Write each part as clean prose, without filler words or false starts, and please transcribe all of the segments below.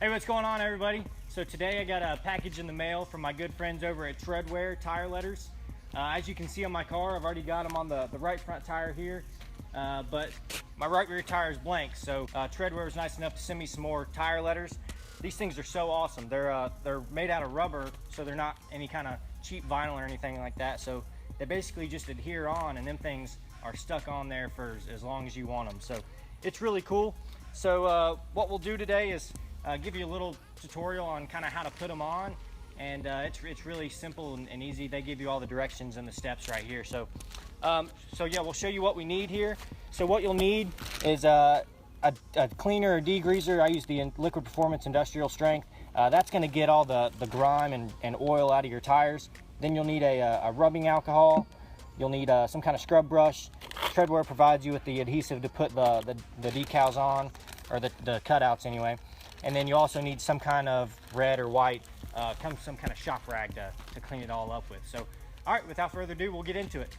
Hey, what's going on, everybody? So today I got a package in the mail from my good friends over at Tredwear tire letters. As you can see on my car, I've already got them on the right front tire here, but my right rear tire is blank. So Tredwear was nice enough to send me some more tire letters. These things are so awesome. They're made out of rubber, so they're not any kind of cheap vinyl or anything like that. So they basically just adhere on, and them things are stuck on there for as long as you want them. So it's really cool. So what we'll do today is give you a little tutorial on kind of how to put them on, and it's really simple and easy. They give you all the directions and the steps right here. So yeah, we'll show you what we need here. So what you'll need is a cleaner or degreaser. I use the Liquid Performance Industrial Strength. That's going to get all the grime and oil out of your tires. Then you'll need a rubbing alcohol. You'll need some kind of scrub brush. Tredwear provides you with the adhesive to put the decals on, or the cutouts anyway. And then you also need some kind of red or white, some kind of shop rag to clean it all up with. So, all right, without further ado, we'll get into it.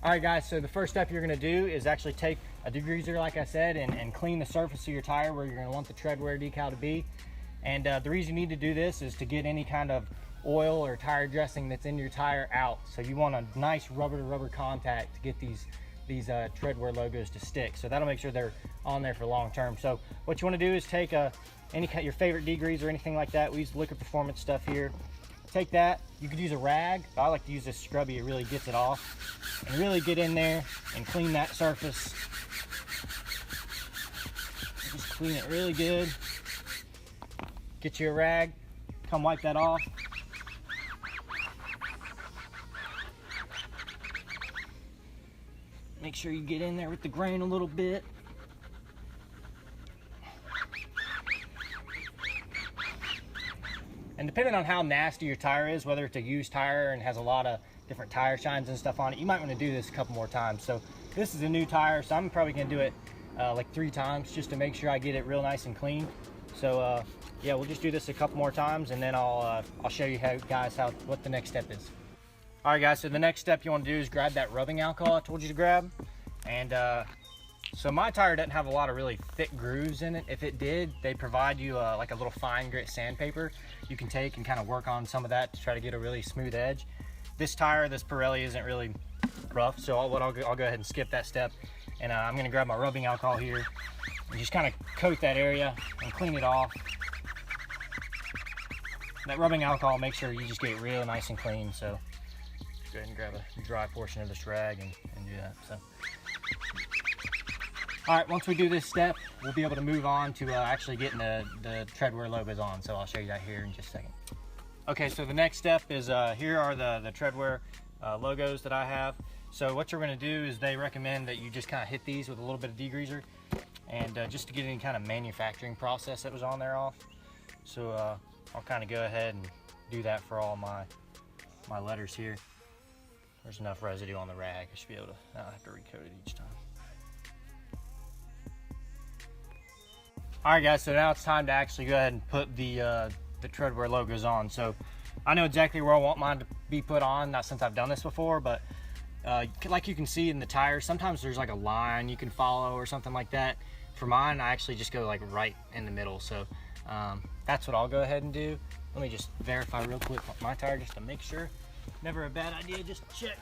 All right, guys, so the first step you're gonna do is actually take a degreaser, like I said, and clean the surface of your tire where you're gonna want the Tredwear decal to be. And the reason you need to do this is to get any kind of oil or tire dressing that's in your tire out. So you want a nice rubber-to-rubber contact to get these Tredwear logos to stick. So that'll make sure they're on there for long term. So what you want to do is take your favorite degreaser or anything like that. We use Liquid Performance stuff here. Take that. You could use a rag. I like to use this scrubby. It really gets it off. And really get in there and clean that surface. Just clean it really good. Get you a rag. Come wipe that off. Make sure you get in there with the grain a little bit. And depending on how nasty your tire is, whether it's a used tire and has a lot of different tire shines and stuff on it, you might want to do this a couple more times. So this is a new tire, so I'm probably going to do it like 3 times just to make sure I get it real nice and clean. So yeah, we'll just do this a couple more times, and then I'll show you what the next step is. All right, guys, so the next step you want to do is grab that rubbing alcohol I told you to grab. And so my tire doesn't have a lot of really thick grooves in it. If it did, they provide you like a little fine grit sandpaper you can take and kind of work on some of that to try to get a really smooth edge. This tire, this Pirelli, isn't really rough, so I'll go ahead and skip that step. And I'm going to grab my rubbing alcohol here and just kind of coat that area and clean it off. That rubbing alcohol, make sure you just get it real nice and clean. So go ahead and grab a dry portion of this rag and do that. So, all right, once we do this step, we'll be able to move on to actually getting the Tredwear logos on. So I'll show you that here in just a second. Okay, so the next step is here are the Tredwear logos that I have. So what you're going to do is they recommend that you just kind of hit these with a little bit of degreaser, and just to get any kind of manufacturing process that was on there off. So I'll kind of go ahead and do that for all my letters here. There's enough residue on the rag. I should be able to not have to recoat it each time. All right, guys, so now it's time to actually go ahead and put the Tredwear logos on. So I know exactly where I want mine to be put on, not since I've done this before, but like you can see in the tires, sometimes there's like a line you can follow or something like that. For mine, I actually just go like right in the middle. So that's what I'll go ahead and do. Let me just verify real quick on my tire just to make sure. Never a bad idea, just check.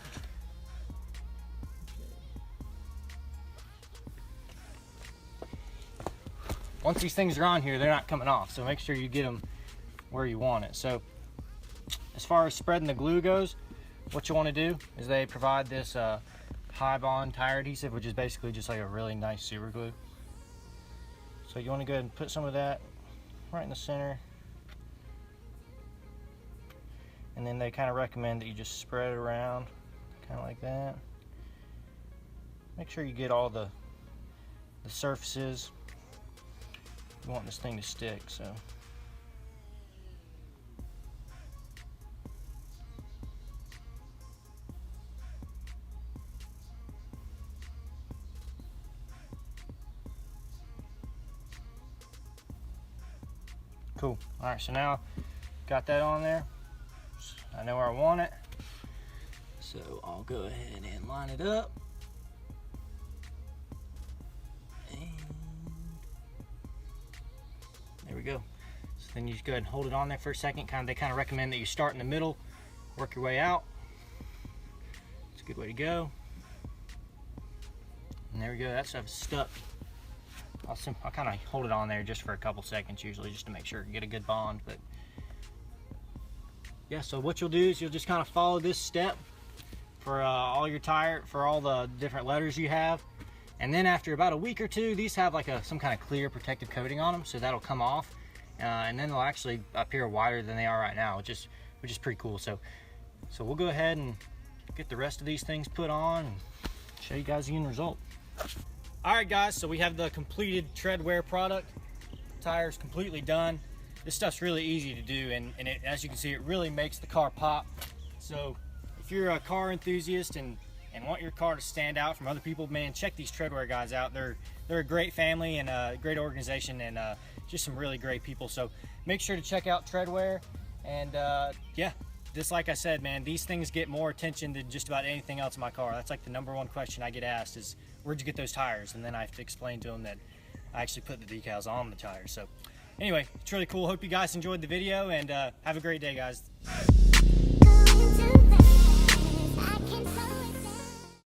Once these things are on here, they're not coming off, so make sure you get them where you want it. So as far as spreading the glue goes, what you want to do is they provide this high bond tire adhesive, which is basically just like a really nice super glue. So you want to go ahead and put some of that right in the center. And then they kind of recommend that you just spread it around, kind of like that. Make sure you get all the surfaces. You want this thing to stick, so. Cool. All right, so now got that on there. I know where I want it. So I'll go ahead and line it up. And there we go. So then you just go ahead and hold it on there for a second. They kind of recommend that you start in the middle, work your way out. It's a good way to go. And there we go, that stuff's stuck. I'll kind of hold it on there just for a couple seconds usually, just to make sure you get a good bond. But yeah, so what you'll do is you'll just kind of follow this step for all your tire, for all the different letters you have. And then after about a week or two, these have like some kind of clear protective coating on them, so that'll come off. And then they'll actually appear wider than they are right now, which is pretty cool. So we'll go ahead and get the rest of these things put on and show you guys the end result. All right, guys, so we have the completed Tredwear product. Tire's completely done. This stuff's really easy to do, and as you can see, it really makes the car pop. So if you're a car enthusiast and want your car to stand out from other people, man, check these Tredwear guys out. They're a great family and a great organization, and just some really great people. So make sure to check out Tredwear. And yeah, just like I said, man, these things get more attention than just about anything else in my car. That's like the #1 question I get asked is, where'd you get those tires? And then I have to explain to them that I actually put the decals on the tires. So anyway, it's really cool. Hope you guys enjoyed the video, and have a great day, guys.